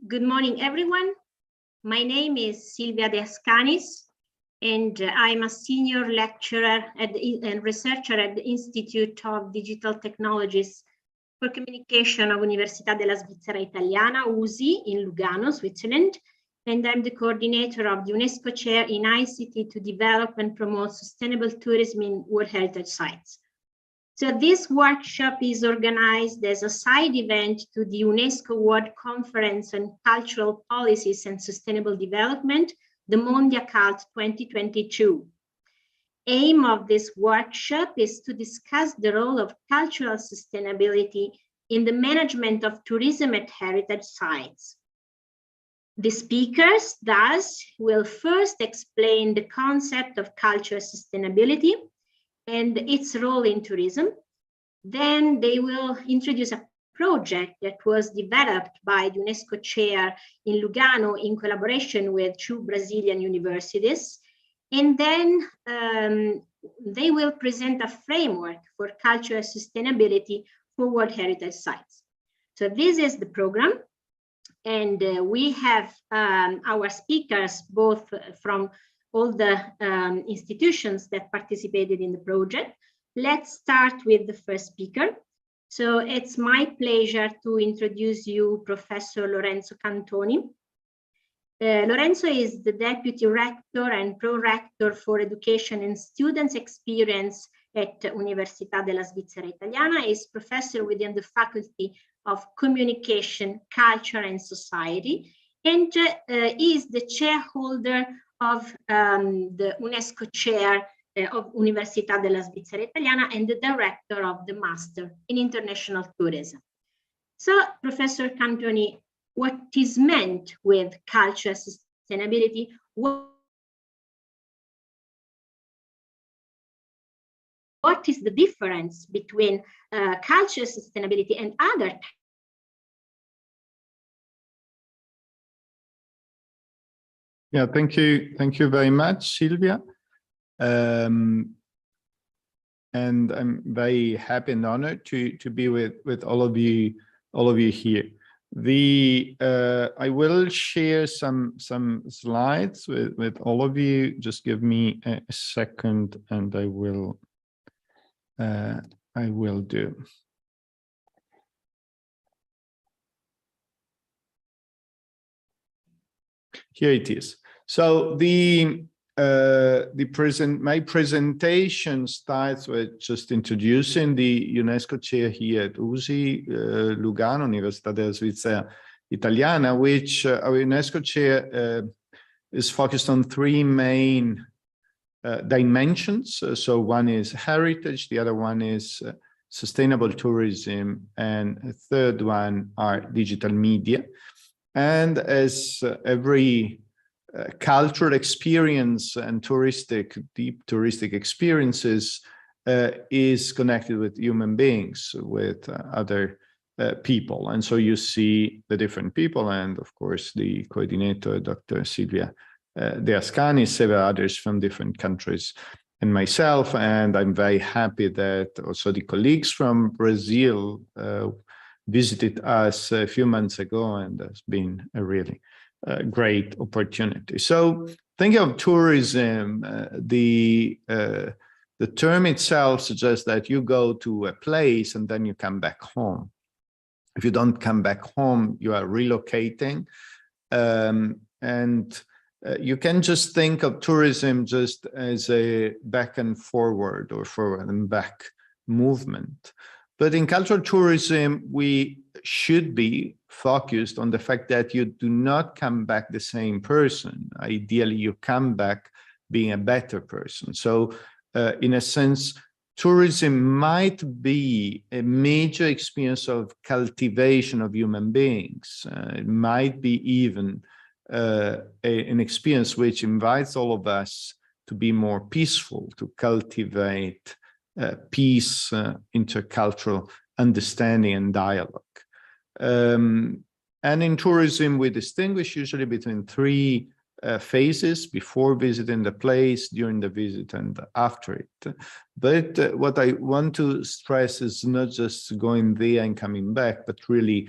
Good morning, everyone. My name is Silvia De Ascanis, and I'm a senior lecturer and researcher at the Institute of Digital Technologies for Communication of Università della Svizzera Italiana, USI, in Lugano, Switzerland. And I'm the coordinator of the UNESCO Chair in ICT to develop and promote sustainable tourism in World Heritage Sites. So this workshop is organized as a side event to the UNESCO World Conference on Cultural Policies and Sustainable Development, the MONDIACULT 2022. Aim of this workshop is to discuss the role of cultural sustainability in the management of tourism at heritage sites. The speakers, thus, will first explain the concept of cultural sustainability and its role in tourism. Then they will introduce a project that was developed by the UNESCO chair in Lugano in collaboration with 2 Brazilian universities. And then they will present a framework for cultural sustainability for World Heritage Sites. So this is the program. And we have our speakers, both from all the institutions that participated in the project. Let's start with the first speaker. So it's my pleasure to introduce you Professor Lorenzo Cantoni. Lorenzo is the Deputy Rector and Pro-Rector for Education and Students Experience at Università della Svizzera Italiana. He is professor within the Faculty of Communication, Culture and Society, and is the chairholder of the UNESCO Chair of Università della Svizzera Italiana and the director of the Master in International Tourism. So, Professor Cantoni, what is meant with cultural sustainability? What is the difference between cultural sustainability and other? Yeah, thank you. Thank you very much, Silvia. And I'm very happy and honored to be with all of you here. I will share some slides with all of you. Just give me a second, and I will do. Here it is. So my presentation starts with just introducing the UNESCO chair here at USI, Lugano, Università della Svizzera Italiana, which our UNESCO chair is focused on 3 main dimensions. So one is heritage, the other one is sustainable tourism, and a third one are digital media. And as every cultural experience and deep touristic experiences is connected with human beings, with other people. And so you see the different people, and of course the coordinator, Dr. Silvia De Ascanis, several others from different countries, and myself. And I'm very happy that also the colleagues from Brazil visited us a few months ago, and it's been a really great opportunity. So thinking of tourism, the term itself suggests that you go to a place and then you come back home. If you don't come back home, you are relocating. You can just think of tourism just as a back and forward or forward and back movement. But in cultural tourism, we should be focused on the fact that you do not come back the same person. Ideally, you come back being a better person. So in a sense, tourism might be a major experience of cultivation of human beings. It might be even an experience which invites all of us to be more peaceful, to cultivate peace, intercultural understanding and dialogue. And in tourism, we distinguish usually between 3 phases: before visiting the place, during the visit, and after it. But what I want to stress is not just going there and coming back, but really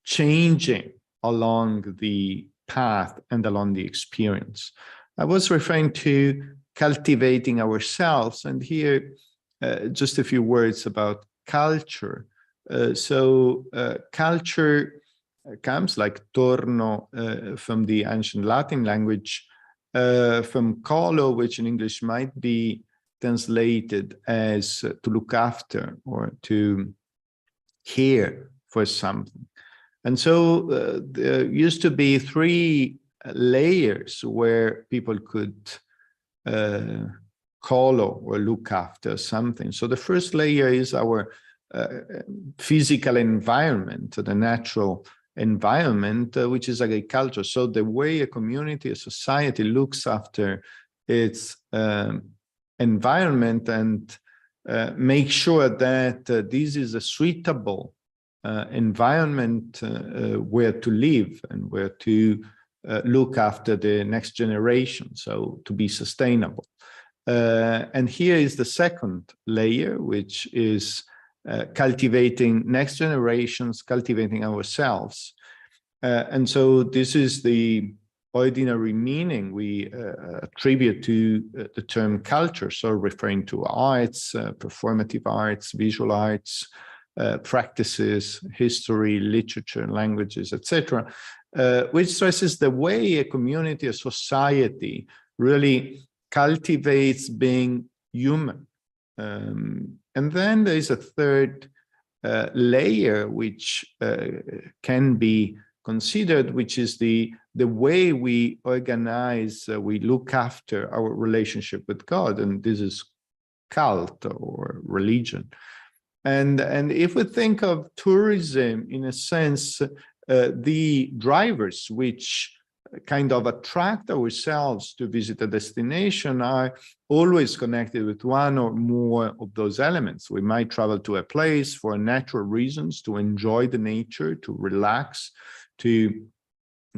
changing along the path and along the experience. I was referring to cultivating ourselves, and here just a few words about culture. Culture comes like torno from the ancient Latin language, from colo, which in English might be translated as to look after or to care for something. And so there used to be 3 layers where people could colo or look after something. So the first layer is our physical environment, the natural environment, which is agriculture. So the way a community, a society looks after its environment and make sure that this is a suitable environment where to live and where to look after the next generation, so to be sustainable. And here is the second layer, which is cultivating next generations, cultivating ourselves. And so this is the ordinary meaning we attribute to the term culture, so referring to arts, performative arts, visual arts, practices, history, literature, languages, etc., which stresses the way a community, a society really cultivates being human. And then there is a third layer which can be considered, which is the way we organize, we look after our relationship with God, and this is cult or religion. And if we think of tourism, in a sense, the drivers which kind of attract ourselves to visit a destination are always connected with one or more of those elements. We might travel to a place for natural reasons, to enjoy the nature, to relax, to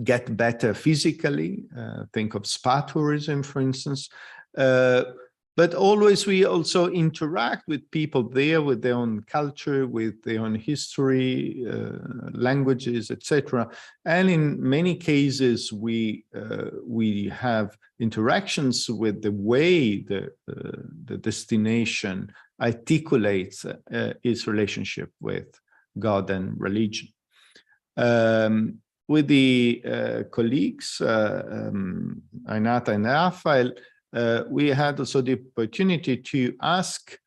get better physically. Think of spa tourism, for instance. But always we also interact with people there with their own culture, with their own history, languages, etc. And in many cases, we have interactions with the way the destination articulates its relationship with God and religion. With the colleagues, Renata and Rafael, we had also the opportunity to ask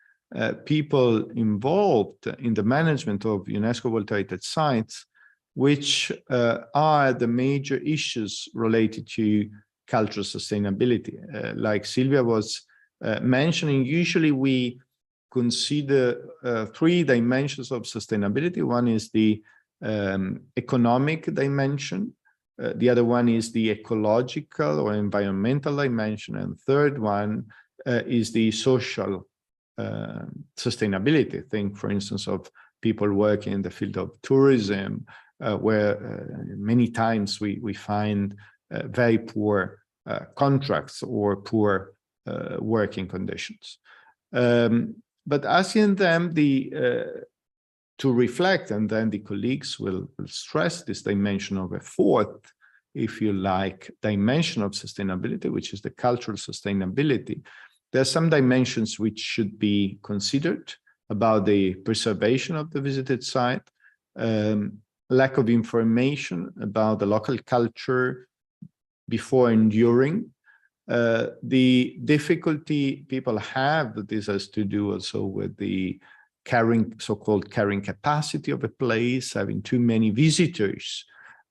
people involved in the management of UNESCO World Heritage Sites, which are the major issues related to cultural sustainability. Like Silvia was mentioning, usually we consider 3 dimensions of sustainability. One is the economic dimension. The other one is the ecological or environmental dimension. And third one is the social sustainability. Think, for instance, of people working in the field of tourism, where many times we find very poor contracts or poor working conditions. But asking them to reflect, and then the colleagues will stress this dimension of a fourth, if you like, dimension of sustainability, which is the cultural sustainability. There are some dimensions which should be considered about the preservation of the visited site, lack of information about the local culture before and during, the difficulty people have, this has to do also with the so-called carrying capacity of a place, having too many visitors,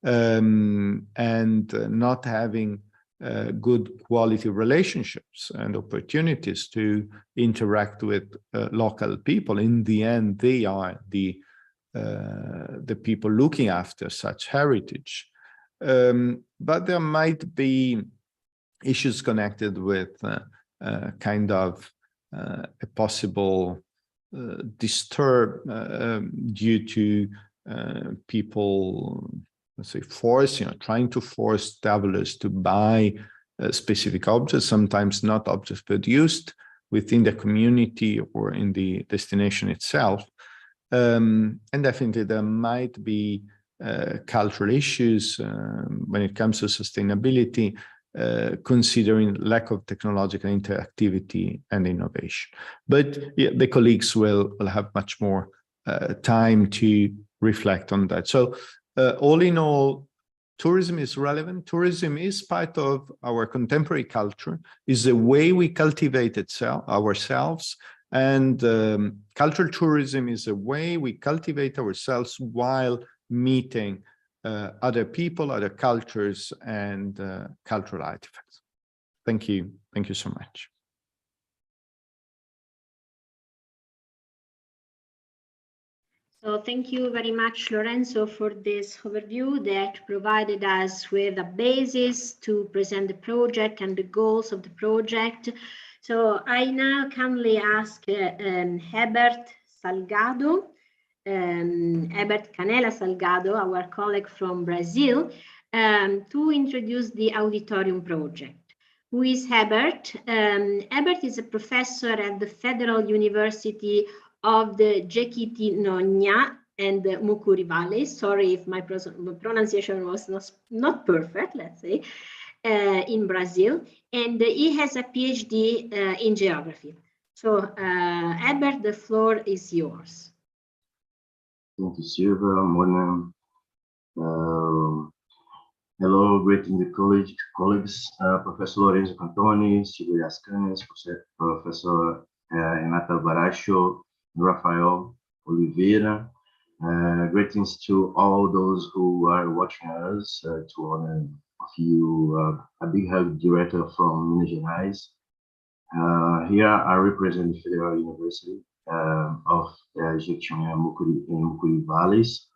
and not having good quality relationships and opportunities to interact with local people. In the end, they are the people looking after such heritage. But there might be issues connected with kind of a possible disturb due to people, let's say, trying to force travelers to buy specific objects, sometimes not objects produced within the community or in the destination itself. And definitely there might be cultural issues when it comes to sustainability, considering lack of technological interactivity and innovation. But yeah, the colleagues will have much more time to reflect on that. So all in all, tourism is relevant. Tourism is part of our contemporary culture, is the way we cultivate ourselves. And cultural tourism is a way we cultivate ourselves while meeting other people, other cultures, and cultural artifacts. Thank you. Thank you so much. So thank you very much, Lorenzo, for this overview that provided us with a basis to present the project and the goals of the project. So I now kindly ask Herbert Salgado, Herbert Canela Salgado, our colleague from Brazil, to introduce the auditorium project. Who is Herbert? Herbert is a professor at the Federal University of the Jequitinhonha and the Mucuri Valley. Sorry if my pronunciation was not perfect, let's say, in Brazil. And he has a PhD in geography. So Herbert, the floor is yours. Thank you, Silvia. Morning. Hello, greeting colleagues, Professor Lorenzo Cantoni, Silvia Ascanes, Professor Renata Baracho, Rafael Oliveira. Greetings to all those who are watching us, to all of you, a big hug director from Minas Gerais. Here I represent the Federal University of Jequitinhonha and Mucuri Valleys.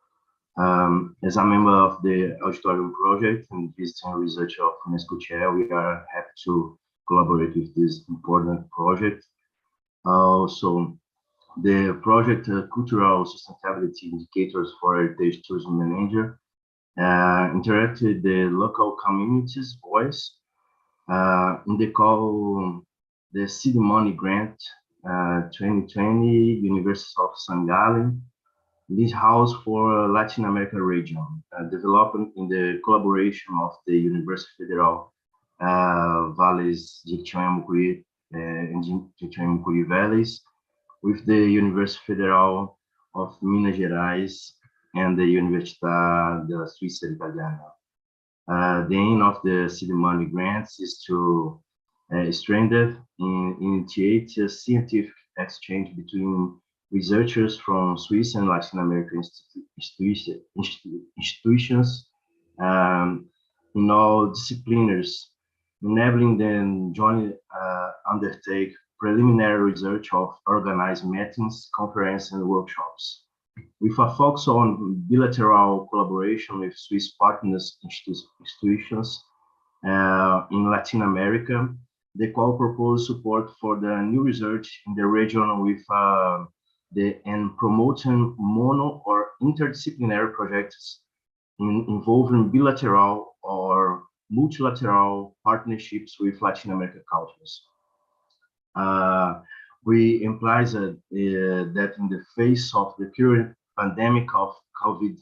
As a member of the Auditorium Project and visiting research of UNESCO Chair, we are happy to collaborate with this important project. So the project Cultural Sustainability Indicators for Heritage Tourism Manager interacted the local community's voice in the call, the Seed Money Grant 2020, University of St. Gallen. This house for Latin America region, developed in the collaboration of the University Federal Valles, Jequitinhonha, Mucuri, and Jequitinhonha, Mucuri Valleys, with the University Federal of Minas Gerais and the Università della Svizzera, italiana. The aim of the Seed Money Grants is to strengthen and initiate a scientific exchange between researchers from Swiss and Latin American institutions in all disciplines, enabling them jointly undertake preliminary research of organized meetings, conferences, and workshops. With a focus on bilateral collaboration with Swiss partners institutions in Latin America, the call proposed support for the new research in the region with and promoting mono or interdisciplinary projects involving bilateral or multilateral partnerships with Latin American cultures. We imply that in the face of the current pandemic of COVID,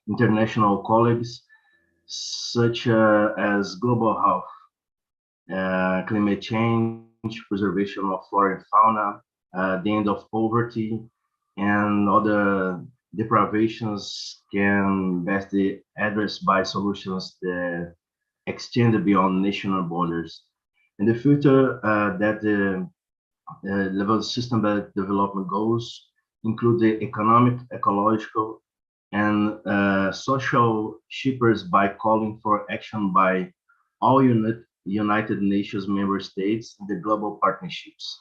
international colleagues such as global health, climate change, preservation of flora and fauna, the end of poverty, and other deprivations can best be addressed by solutions that extend beyond national borders. In the future, that the level of sustainable development goals include the economic, ecological, and social shapers by calling for action by all United Nations member states in the global partnerships.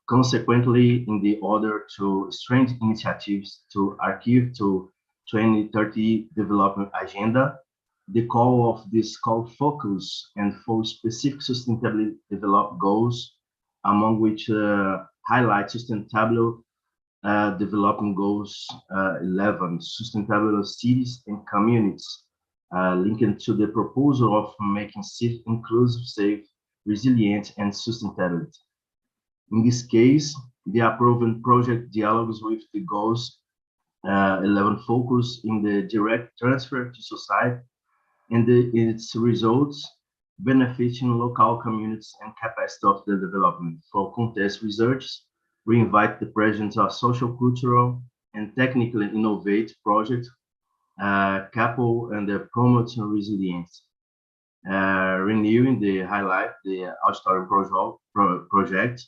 Consequently, in the order to strengthen initiatives to achieve to 2030 development agenda, the call of this call focus and for specific sustainability development goals, among which highlight sustainable development goals 11, sustainable cities and communities, linked to the proposal of making cities inclusive, safe, resilient, and sustainability. In this case, the approved project dialogues with the goals 11 focus in the direct transfer to society and its results benefiting local communities and capacity of the development. For contest research, we invite the presence of social, cultural, and technically innovative projects, couple and promote resilience. Renewing the highlight, the auditorium project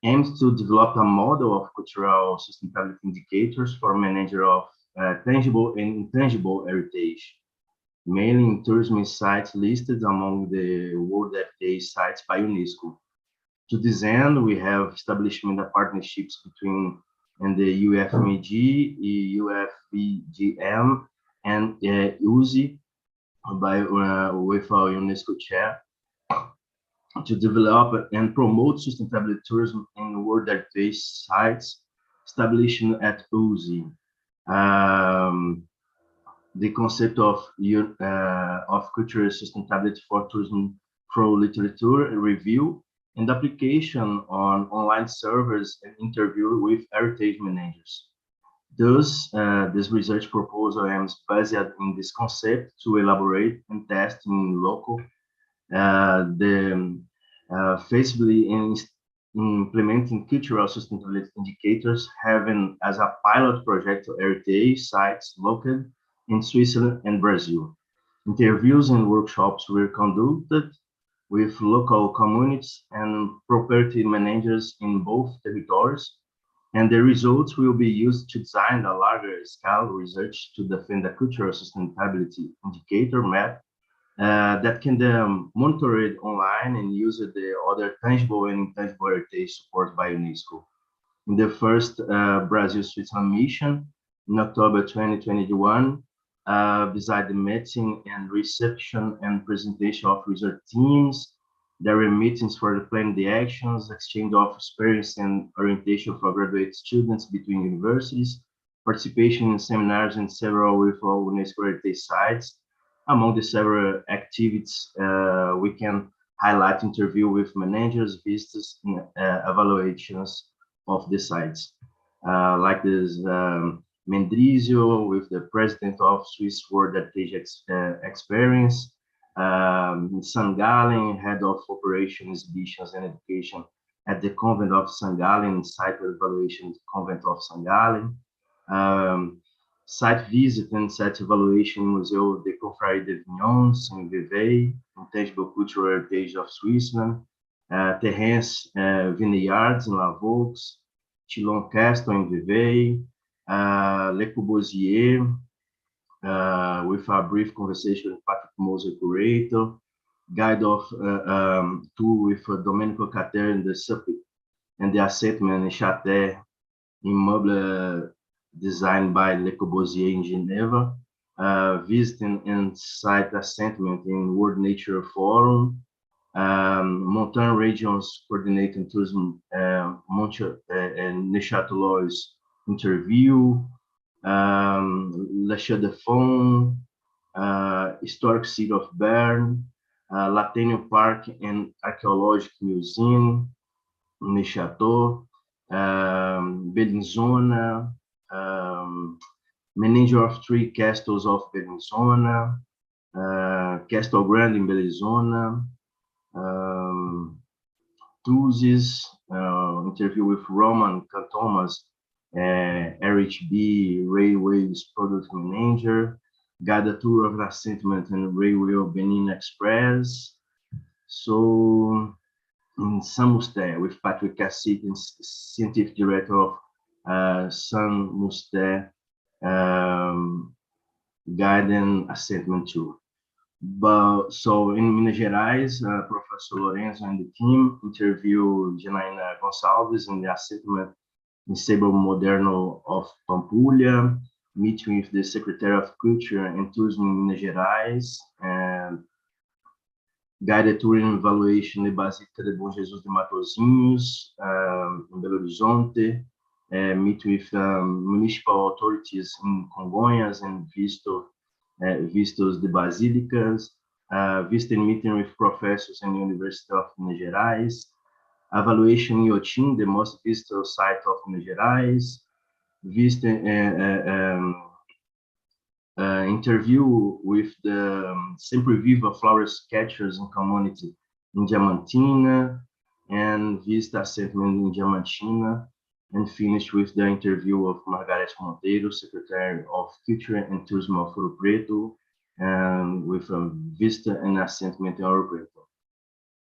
aims to develop a model of cultural sustainability indicators for manager of tangible and intangible heritage, mainly in tourism sites listed among the World Heritage Sites by UNESCO. To this end, we have establishment of partnerships between the UFMG, UFVJM, and USI with our UNESCO chair to develop and promote sustainability tourism in World Heritage Sites established at USI. The concept of cultural sustainability for tourism through literature review and application on online servers and interview with heritage managers. Thus, this research proposal aims based in this concept to elaborate and test in local feasibly in implementing cultural sustainability indicators, having as a pilot project heritage sites located in Switzerland and Brazil. Interviews and workshops were conducted with local communities and property managers in both territories, and the results will be used to design a larger scale research to define the cultural sustainability indicator map that can be monitored online and use the other tangible and intangible heritage supported by UNESCO. In the first Brazil-Switzerland mission in October 2021, beside the meeting and reception and presentation of research teams, there were meetings for the plan the actions, exchange of experience and orientation for graduate students between universities, participation in seminars and several with UNESCO heritage sites. Among the several activities, we can highlight interview with managers, visitors, and evaluations of the sites, like this Mendrisio with the president of Swiss World Heritage Experience, St. Gallen, head of operations, exhibitions, and education at the Convent of St. Gallen, site evaluation Convent of St. Gallen, site visit and site evaluation Museu de Confraria de Vignons in Vevey, Intangible Cultural Heritage of Switzerland, Terrence Vineyards in Lavaux, Chilon Castle in Vevey, Le Corbusier, with a brief conversation with Patrick Moser, curator, guide of tour with Domenico Cater in the Summit and the Assessment in Châtel in Meuble designed by Le Corbusier in Geneva, visiting and site assessment in World Nature Forum, Mountain Regions Coordinating Tourism, and Neuchâtelois interview, La Chaux de Fonds, Historic City of Bern, Latênio Park and Archaeological Museum, Neuchâtel, Bellinzona, manager of 3 castles of Bellinzona, Castle Grande in Bellinzona, Tuzes, interview with Roman Cantomas, RHB Railways Product Manager, guide tour of Assentment and Railway Benin Express. So in San Muster with Patrick Cassit, scientific director of San Muster Guide and Assessment Tour. But so in Minas Gerais, Professor Lorenzo and the team interview Janaína Gonçalves in the assessment in Sebo Moderno of Pampulha, meeting with the Secretary of Culture and Tourism in Minas Gerais, and guided tour and evaluation in Basílica de Bom Jesus de Matosinhos, in Belo Horizonte, meet with municipal authorities in Congonhas and vistos de Basílicas, visiting meeting with professors in the Università of Minas Gerais, evaluation in Iotim, the most visited site of Minas Gerais, vista interview with the Sempre Viva Flowers Catchers in community in Diamantina, and vista assessment in Diamantina, and finish with the interview of Margareth Monteiro, Secretary of Culture and Tourism of Ouro Preto, and with a vista and assessment in Ouro Preto.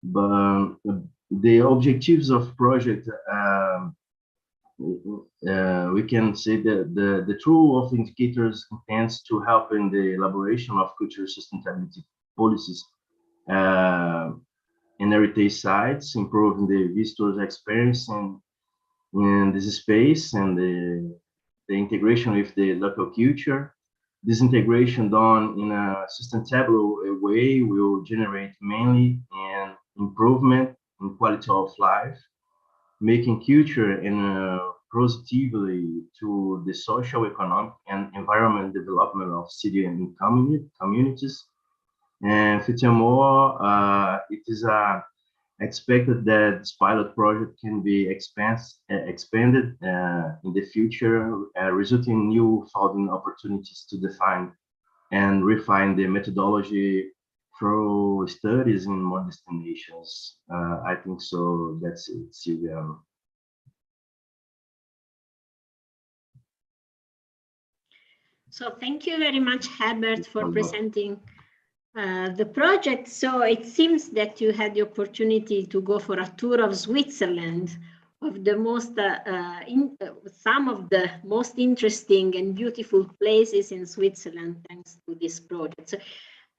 But the objectives of project, we can say that the tool of indicators intends to help in the elaboration of cultural sustainability policies in heritage sites, improving the visitors' experience in this space and the integration with the local culture. This integration done in a sustainable way will generate mainly an improvement in quality of life, making culture and positively to the social, economic, and environmental development of city and communities. And furthermore, it is expected that this pilot project can be expanded in the future, resulting in new funding opportunities to define and refine the methodology through studies in more destinations. I think so. That's it, Silvia. So thank you very much, Herbert, for presenting the project. So it seems that you had the opportunity to go for a tour of Switzerland, of the most, some of the most interesting and beautiful places in Switzerland, thanks to this project. So,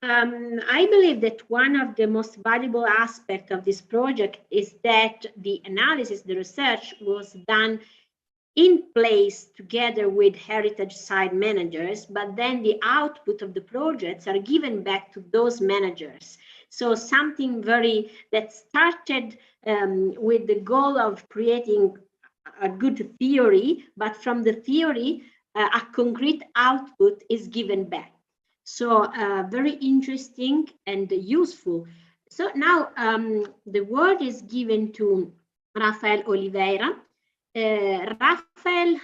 I believe that one of the most valuable aspects of this project is that the analysis, the research was done in place together with heritage site managers, but then the output of the projects are given back to those managers. So something that started with the goal of creating a good theory, but from the theory, a concrete output is given back. So very interesting and useful. So now the word is given to Rafael Oliveira. Rafael,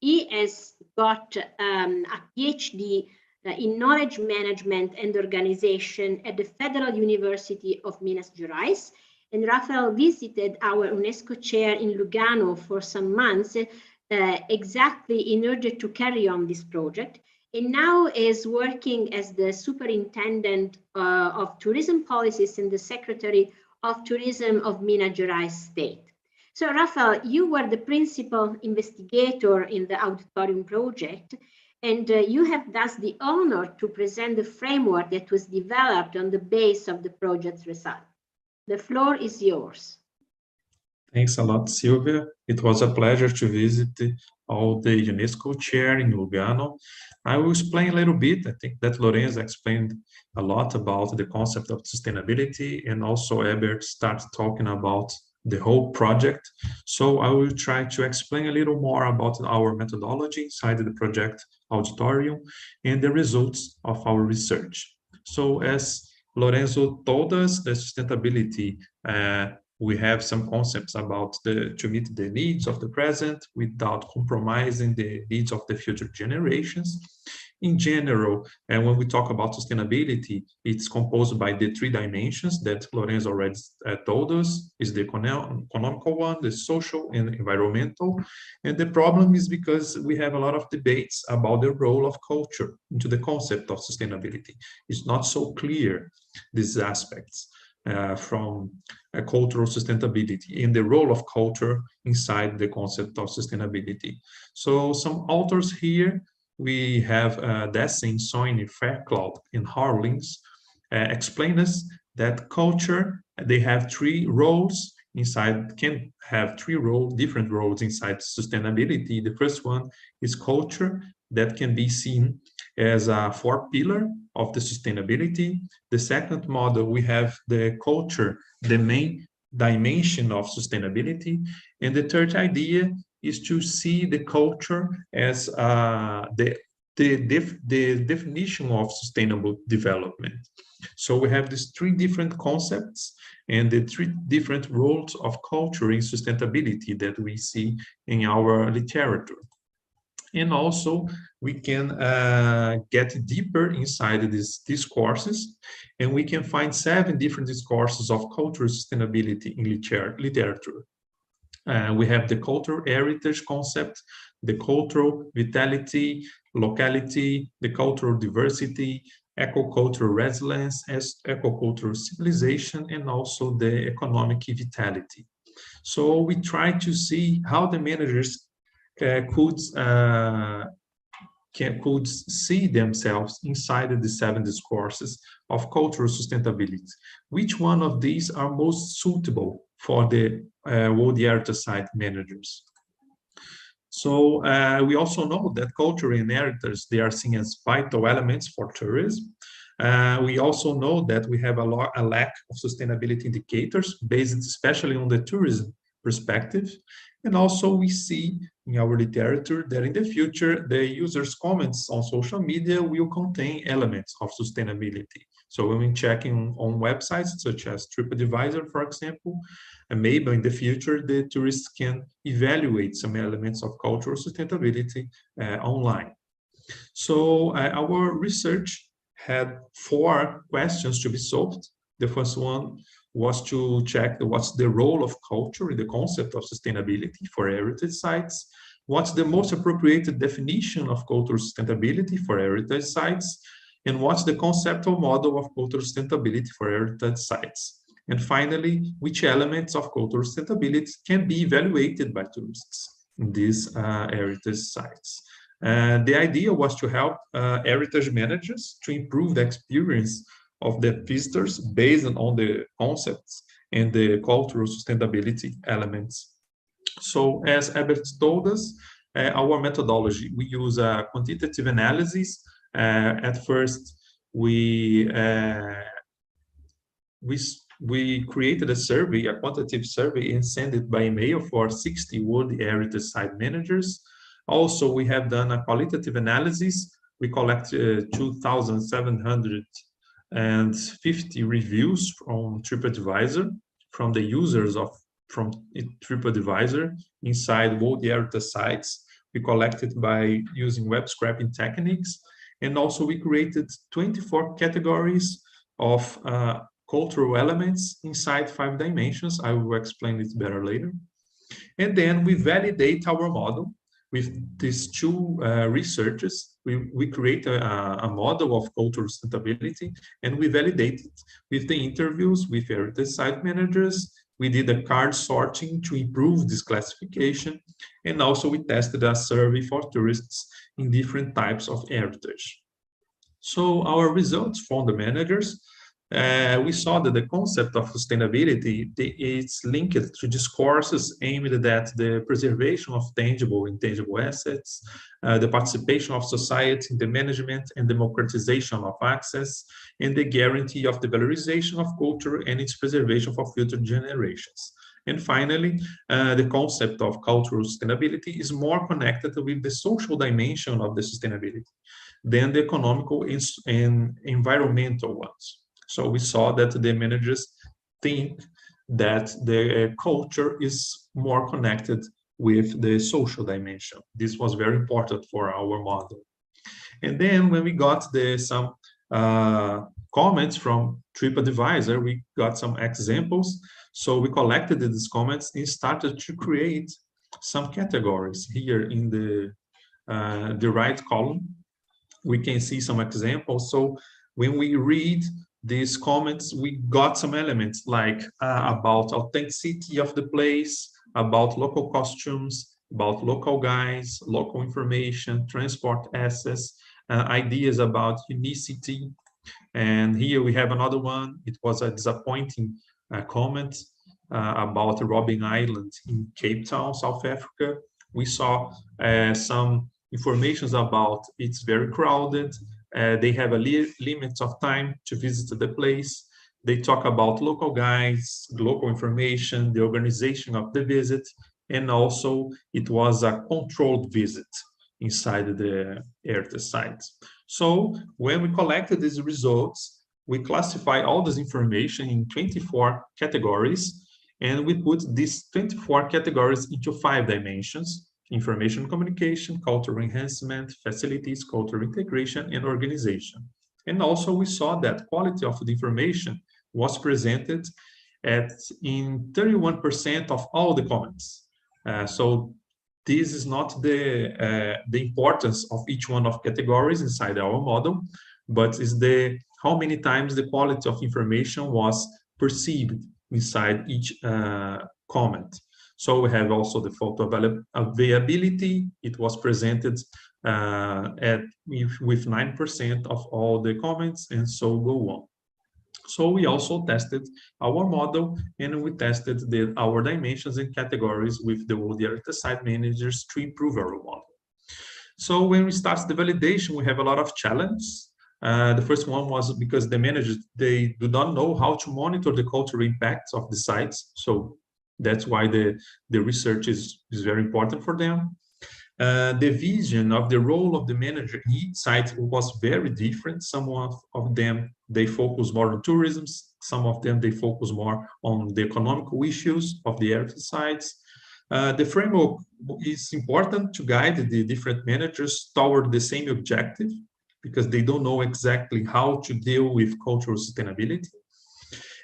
he has got a PhD in knowledge management and organization at the Federal University of Minas Gerais. And Rafael visited our UNESCO chair in Lugano for some months, exactly in order to carry on this project. And now is working as the superintendent of tourism policies and the secretary of tourism of Minas Gerais state. So Rafael, you were the principal investigator in the auditorium project, and you have thus the honor to present the framework that was developed on the base of the project's result. The floor is yours. Thanks a lot, Silvia. It was a pleasure to visit all the UNESCO chair in Lugano. I will explain a little bit. I think that Lorenzo explained a lot about the concept of sustainability, and also Herbert started talking about the whole project. So I will try to explain a little more about our methodology inside the project auditorium and the results of our research. So as Lorenzo told us, the sustainability, we have some concepts about to meet the needs of the present without compromising the needs of the future generations. In general, and when we talk about sustainability, it's composed by the three dimensions that Lorenzo already told us, is the economical one, the social and environmental. And the problem is because we have a lot of debates about the role of culture into the concept of sustainability. It's not so clear, these aspects from cultural sustainability and the role of culture inside the concept of sustainability. So some authors here, we have Dessing, Soine, Fairclough, and Harlings explain us that culture, they have three roles inside, can have different roles inside sustainability. The first one is culture, that can be seen as a fourth pillar of the sustainability. The second model, we have the culture, the main dimension of sustainability. And the third idea is to see the culture as the definition of sustainable development. So we have these three different concepts and the three different roles of culture in sustainability that we see in our literature. And also, we can get deeper inside these discourses, and we can find 7 different discourses of cultural sustainability in literature. We have the cultural heritage concept, the cultural vitality, locality, the cultural diversity, eco-cultural resilience, as eco-cultural civilization, and also the economic vitality. So we try to see how the managers could see themselves inside the 7 discourses of cultural sustainability. Which one of these are most suitable for the World Heritage Site managers? So we also know that culture and heritage, they are seen as vital elements for tourism. We also know that we have a lack of sustainability indicators based especially on the tourism perspective. And also we see in our literature that in the future, the users' comments on social media will contain elements of sustainability. So when we're checking on websites such as TripAdvisor, for example, and maybe in the future, the tourists can evaluate some elements of cultural sustainability online. So our research had 4 questions to be solved. The first one was to check what's the role of culture in the concept of sustainability for heritage sites, what's the most appropriate definition of cultural sustainability for heritage sites, and what's the conceptual model of cultural sustainability for heritage sites. And finally, which elements of cultural sustainability can be evaluated by tourists in these heritage sites. The idea was to help heritage managers to improve the experience of the visitors based on the concepts and the cultural sustainability elements. So as Herbert told us, our methodology, we use a quantitative analysis. At first, we created a survey, a quantitative survey, and sent it by email for 60 World Heritage Site managers. Also, we have done a qualitative analysis. We collected 2,750 reviews from TripAdvisor, from the users from TripAdvisor inside World Heritage Sites. We collected by using web scraping techniques. And also we created 24 categories of cultural elements inside 5 dimensions. I will explain it better later. And then we validate our model with these 2 researchers. We create a model of cultural sustainability, and we validate it with the interviews with heritage site managers. We did a card sorting to improve this classification, and also we tested a survey for tourists in different types of heritage. So our results from the managers, we saw that the concept of sustainability is linked to discourses aimed at the preservation of tangible and intangible assets, the participation of society in the management and democratization of access, and the guarantee of the valorization of culture and its preservation for future generations. And finally, the concept of cultural sustainability is more connected with the social dimension of the sustainability than the economical and environmental ones. So we saw that the managers think that the culture is more connected with the social dimension. This was very important for our model. And then when we got some comments from TripAdvisor, we got some examples. So we collected these comments and started to create some categories. Here in the right column, we can see some examples. So when we read these comments, we got some elements like about authenticity of the place, about local costumes, about local guides, local information, transport access, ideas about unicity. And here we have another one. It was a disappointing comment about Robben Island in Cape Town, South Africa. We saw some information about it's very crowded. They have a limit of time to visit the place. They talk about local guides, local information, the organization of the visit, and also it was a controlled visit inside the heritage site. So when we collected these results, we classify all this information in 24 categories, and we put these 24 categories into 5 dimensions: information communication, cultural enhancement, facilities, cultural integration, and organization. And also we saw that quality of the information was presented in 31% of all the comments. So this is not the importance of each one of categories inside our model, but is how many times the quality of information was perceived inside each comment. So we have also the photo availability. It was presented with 9% of all the comments, and so go on. So we also tested our model, and we tested our dimensions and categories with the data site managers to improve our model. So when we start the validation, we have a lot of challenges. The first one was because the managers, they do not know how to monitor the cultural impacts of the sites. So that's why the research is very important for them. The vision of the role of the manager in each site was very different. Some of them, they focus more on tourism. Some of them, they focus more on the economical issues of the heritage sites. The framework is important to guide the different managers toward the same objective, because they don't know exactly how to deal with cultural sustainability.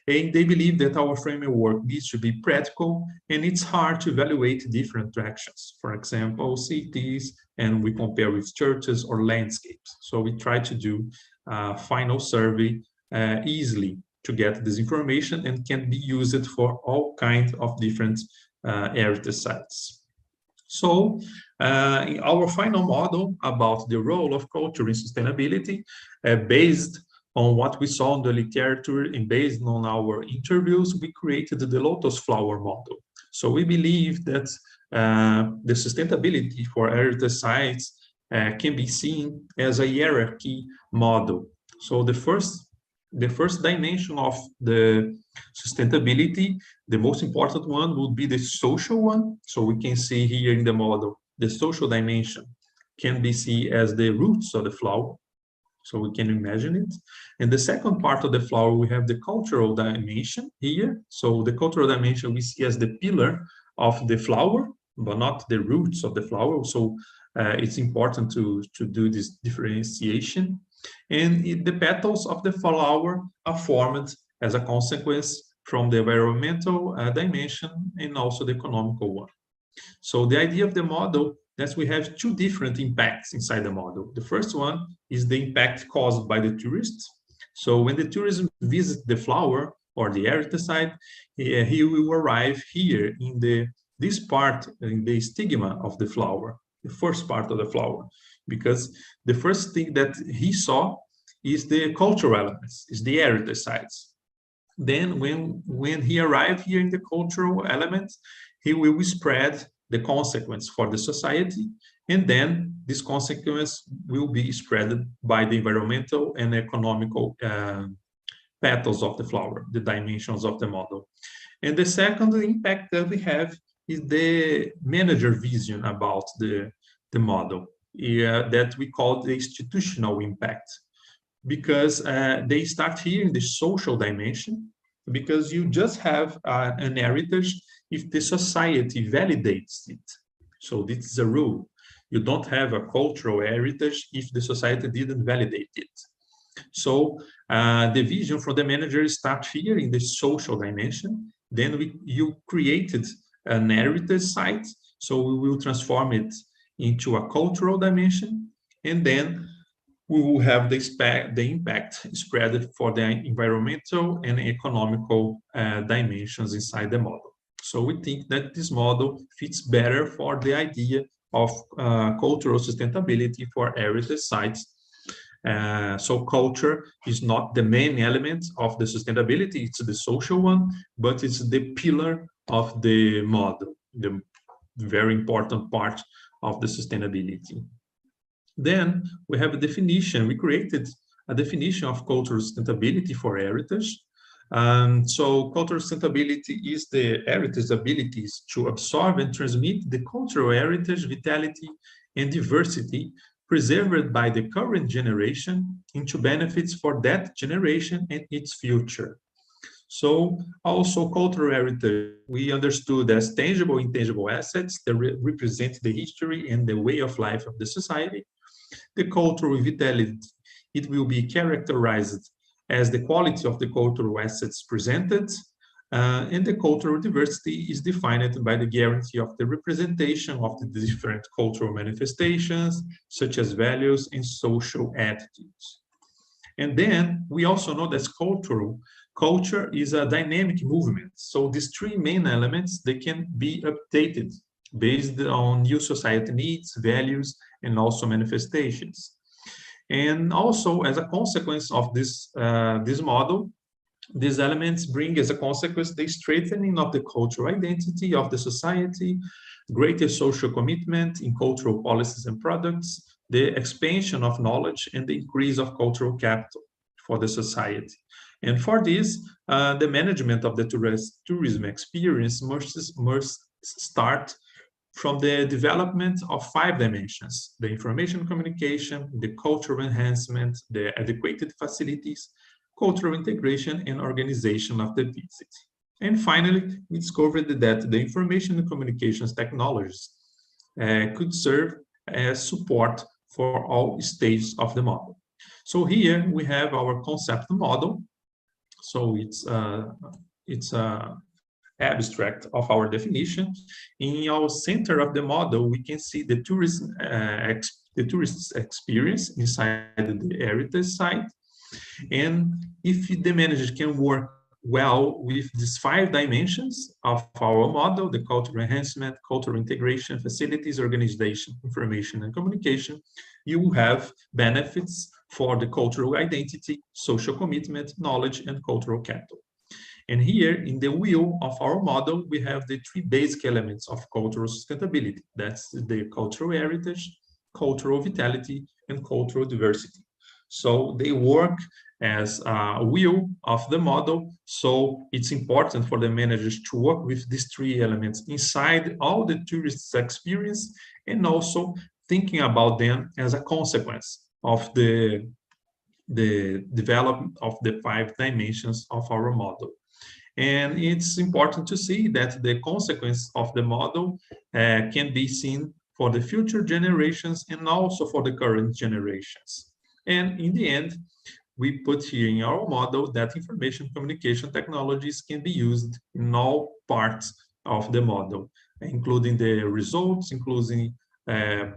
And they believe that our framework needs to be practical, and it's hard to evaluate different directions. For example, cities, and we compare with churches or landscapes. So we try to do a final survey easily to get this information, and can be used for all kinds of different heritage sites. So in our final model about the role of culture in sustainability, based on what we saw in the literature and based on our interviews, we created the lotus flower model. So we believe that the sustainability for heritage sites can be seen as a hierarchy model. So the first dimension of the sustainability, the most important one would be the social one. So we can see here in the model, the social dimension can be seen as the roots of the flower. So we can imagine it. And the second part of the flower, we have the cultural dimension here. So the cultural dimension we see as the pillar of the flower, but not the roots of the flower. So it's important to do this differentiation. And the petals of the flower are formed as a consequence from the environmental dimension and also the economical one. So the idea of the model, that we have 2 different impacts inside the model. The first one is the impact caused by the tourists. So when the tourism visits the flower or the heritage site, he will arrive here in this part, in the stigma of the flower, the first part of the flower, because the first thing that he saw is the cultural elements, is the heritage sites. Then when he arrived here in the cultural elements, he will spread the consequence for the society, and then this consequence will be spread by the environmental and economical petals of the flower, the dimensions of the model. And the second impact that we have is the manager vision about the model, that we call the institutional impact, because they start here in the social dimension, because you just have an heritage if the society validates it. So this is a rule. You don't have a cultural heritage if the society didn't validate it. So the vision for the manager starts here in the social dimension. Then you created an heritage site, so we will transform it into a cultural dimension, and then we will have the impact spread for the environmental and economical dimensions inside the model. So we think that this model fits better for the idea of cultural sustainability for heritage sites. So culture is not the main element of the sustainability, it's the social one, but it's the pillar of the model, the very important part of the sustainability. Then we have a definition. We created a definition of cultural sustainability for heritage. So cultural sustainability is the heritage abilities to absorb and transmit the cultural heritage, vitality, and diversity preserved by the current generation into benefits for that generation and its future. So also cultural heritage, we understood as tangible, intangible assets that represent the history and the way of life of the society. The cultural vitality, it will be characterized as the quality of the cultural assets presented, and the cultural diversity is defined by the guarantee of the representation of the different cultural manifestations, such as values and social attitudes. And then we also know that culture is a dynamic movement. So these three main elements, they can be updated based on new society needs, values, and also manifestations. And also, as a consequence of this model, these elements bring as a consequence the strengthening of the cultural identity of the society, greater social commitment in cultural policies and products, the expansion of knowledge, and the increase of cultural capital for the society. And for this, the management of the tourism experience must start from the development of 5 dimensions: the information communication, the cultural enhancement, the adequate facilities, cultural integration, and organization of the visit. And finally, we discovered that the information and communications technologies could serve as support for all stages of the model. So here we have our concept model. So it's a abstract of our definition. In our center of the model, we can see the tourist experience inside the heritage site. And if the manager can work well with these 5 dimensions of our model, the cultural enhancement, cultural integration, facilities, organization, information, and communication, you will have benefits for the cultural identity, social commitment, knowledge, and cultural capital. And here in the wheel of our model, we have the 3 basic elements of cultural sustainability. That's the cultural heritage, cultural vitality, and cultural diversity. So they work as a wheel of the model. So it's important for the managers to work with these 3 elements inside all the tourists' experience, and also thinking about them as a consequence of the development of the 5 dimensions of our model. And it's important to see that the consequence of the model can be seen for the future generations and also for the current generations. And in the end, we put here in our model that information communication technologies can be used in all parts of the model, including the results, including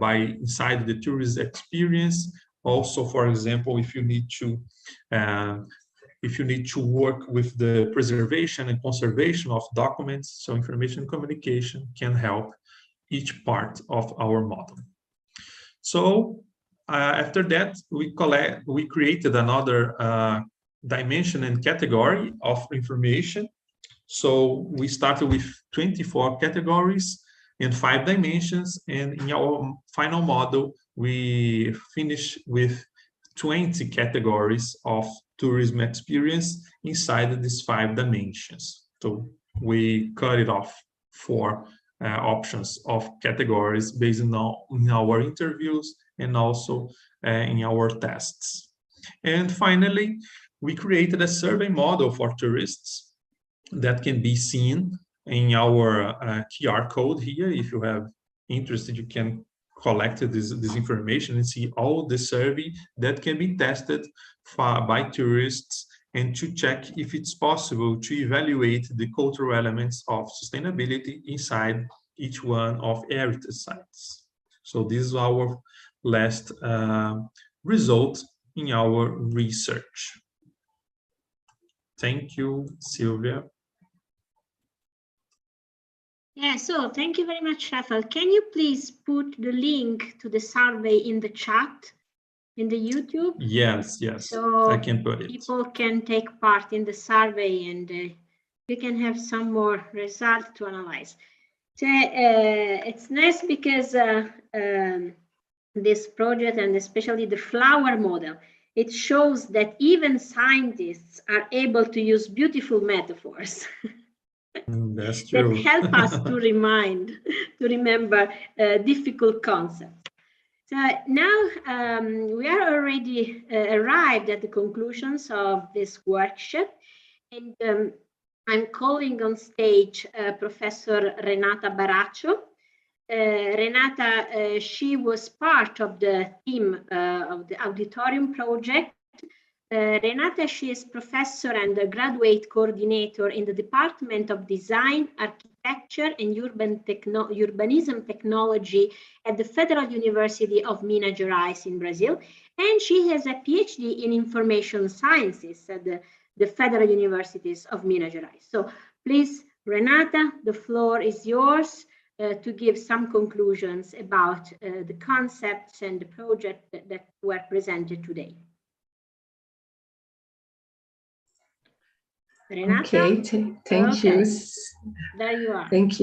by inside the tourist experience. Also, for example, if you need to work with the preservation and conservation of documents, so information communication can help each part of our model. So after that, we created another dimension and category of information. So we started with 24 categories and 5 dimensions, and in our final model, we finished with 20 categories of tourism experience inside these 5 dimensions. So we cut it off 4 options of categories based on our interviews and also in our tests. And finally, we created a survey model for tourists that can be seen in our QR code here. If you have interested, you can collect this information and see all the survey that can be tested by tourists, and to check if it's possible to evaluate the cultural elements of sustainability inside each one of heritage sites. So this is our last result in our research. Thank you, Sylvia. Yeah, so thank you very much, Rafael. Can you please put the link to the survey in the chat, in the YouTube? Yes, so I can put it. People can take part in the survey, and we can have some more results to analyze. So, it's nice because this project, and especially the flower model, it shows that even scientists are able to use beautiful metaphors. That's true. That help us to remember difficult concepts. So now we are already arrived at the conclusions of this workshop, and I'm calling on stage Professor Renata Baraccio. Renata, she was part of the team of the auditorium project. Renata, she is professor and a graduate coordinator in the Department of Design, Architecture and Urbanism Technology at the Federal University of Minas Gerais in Brazil. And she has a PhD in Information Sciences at the Federal Universities of Minas Gerais. So please, Renata, the floor is yours to give some conclusions about the concepts and the project that were presented today. Renata? Okay, thank you. There you are. Thank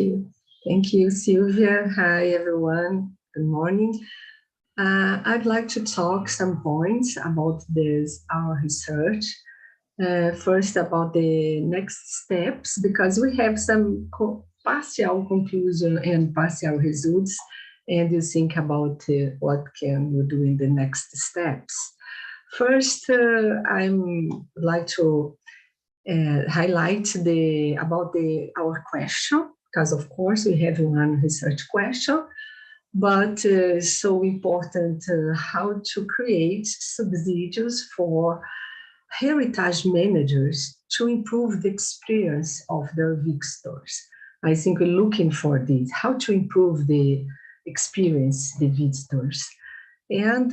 you, Sylvia. Hi, everyone. Good morning. I'd like to talk some points about our research. First, about the next steps, because we have some partial conclusion and partial results, and you think about what can you do in the next steps. First, I'd like to highlight our question, because of course we have one research question, but so important how to create subsidies for heritage managers to improve the experience of their visitors. I think we're looking for this, how to improve the experience, the visitors. And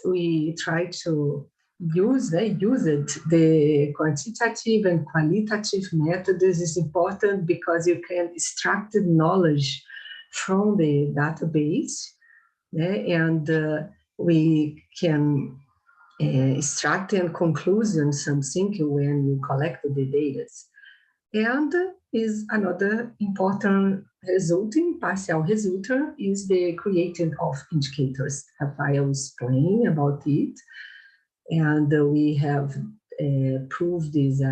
we try to use the quantitative and qualitative methods is important because you can extract the knowledge from the database, and we can extract and conclusion something when you collect the data. And is another important partial result is the creating of indicators. Rafael explained about it. And we have proved these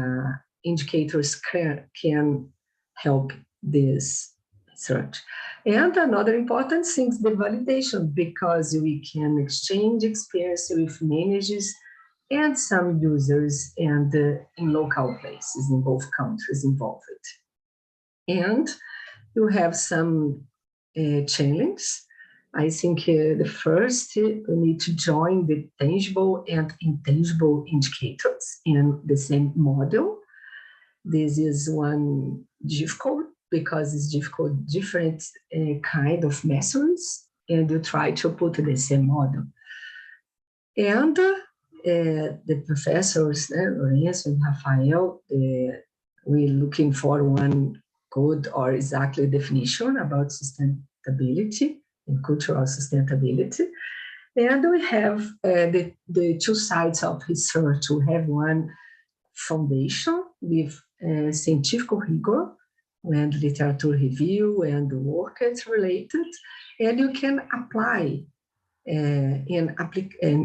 indicators can help this search. And another important thing is the validation, because we can exchange experience with managers and some users and in local places in both countries involved. And you have some challenges. I think the first, we need to join the tangible and intangible indicators in the same model. This is one difficult because it's difficult, different kind of methods, and you try to put the same model. And the professors, Lorenzo and Rafael, we're looking for one good or exactly definition about sustainability and cultural sustainability. And we have the two sides of research. We have one foundation with scientific rigor and literature review and work is related, and you can apply in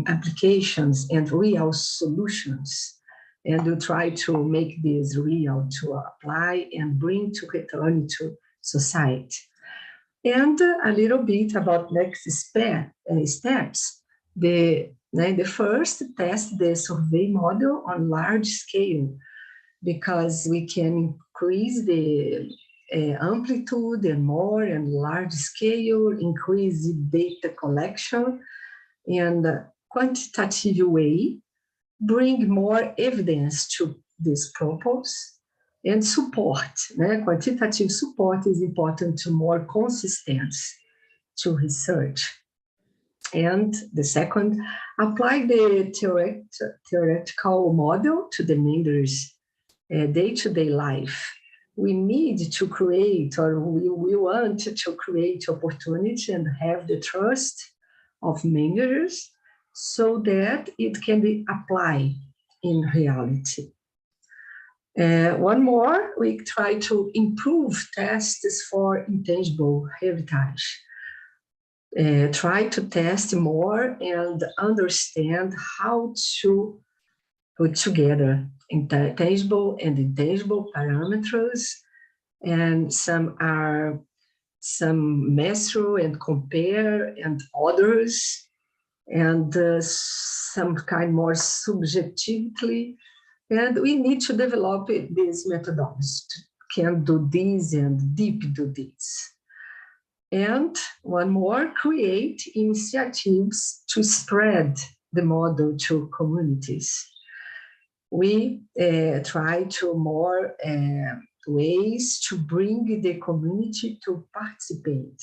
applications and real solutions, and you try to make this real to apply and bring to return to society. And a little bit about next steps. The first, test the survey model on large scale, because we can increase the amplitude and more and large scale, increase the data collection and quantitative way, bring more evidence to this purpose, and support. Quantitative support is important to more consistency to research. And the second, apply the theoretical model to the members' day-to-day life. We need to create, or we want to create opportunity and have the trust of members so that it can be applied in reality. One more, we try to improve tests for intangible heritage. Try to test more and understand how to put together tangible and intangible parameters, and some are some measure and compare and others, and some kind more subjectively. And we need to develop these methodologies, can do this and deep do this. And one more, create initiatives to spread the model to communities. We try to more ways to bring the community to participate,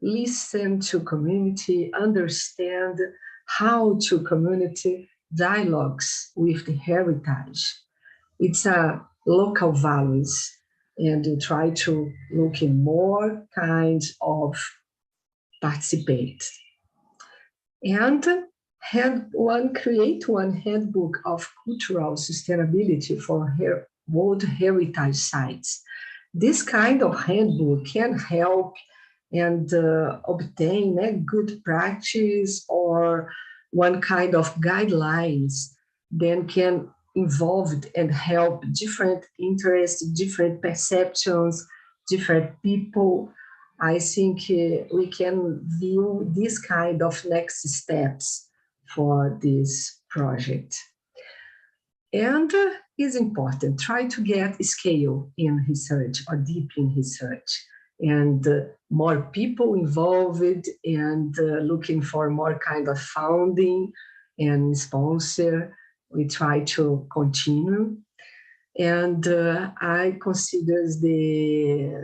listen to community, understand how to community dialogues with the heritage. It's a local values, and we try to look in more kinds of participate. And create one handbook of cultural sustainability for World Heritage Sites. This kind of handbook can help and obtain a good practice or one kind of guidelines, then can involve and help different interests, different perceptions, different people. I think we can view this kind of next steps for this project. And it's important, try to get scale in research or deep in research, and more people involved, and looking for more kind of funding and sponsor. We try to continue. And I consider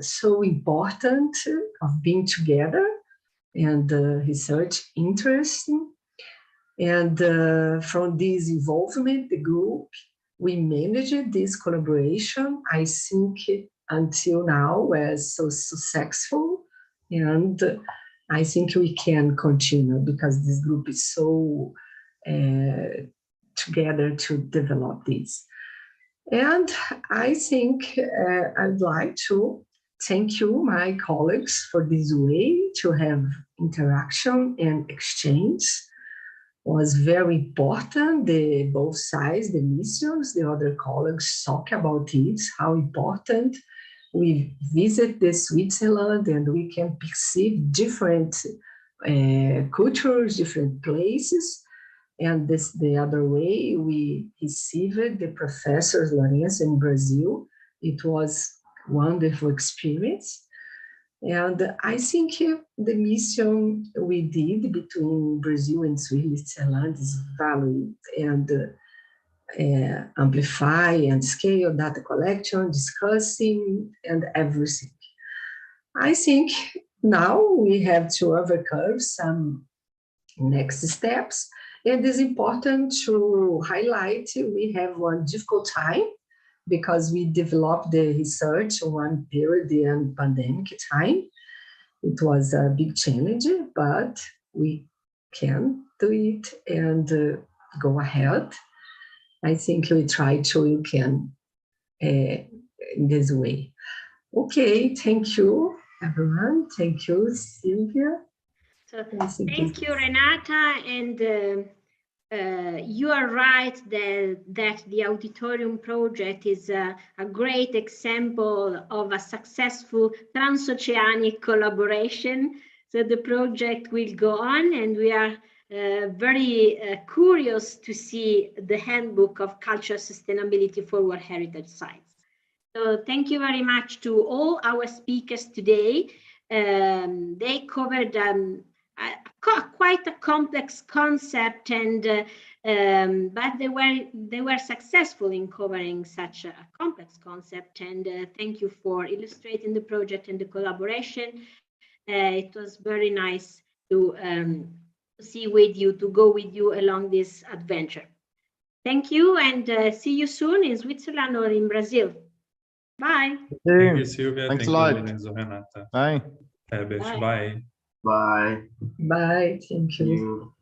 so important of being together and research interesting. And from this involvement, the group, we managed this collaboration, I think, until now was so successful. And I think we can continue because this group is so together to develop this. And I think I'd like to thank you, my colleagues, for this way to have interaction and exchange. Was very important, both sides, the missions, the other colleagues talk about it, how important we visit the Switzerland and we can perceive different cultures, different places. And this the other way, we received the professors Lorenzo in Brazil. It was a wonderful experience. And I think the mission we did between Brazil and Switzerland is valued, and amplify and scale data collection, discussing, and everything. I think now we have to overcome some next steps. And it's important to highlight we have one difficult time because we developed the research one period in pandemic time. It was a big challenge, but we can do it and go ahead. I think we try to, you can in this way. Okay, thank you, everyone. Thank you, Sylvia. So thank you, Renata, and you are right that the Auditorium project is a great example of a successful transoceanic collaboration. So the project will go on, and we are very curious to see the handbook of cultural sustainability for World Heritage Sites. So thank you very much to all our speakers today. They covered quite a complex concept, and but they were successful in covering such a complex concept. And thank you for illustrating the project and the collaboration. It was very nice to see with you, to go with you along this adventure. Thank you, and see you soon in Switzerland or in Brazil. Bye. Thank you, Sylvia. Thanks Thank a lot. you, Lorenzo, Renata. Bye. Herbert, Bye. bye. Bye. Bye, thank you. You.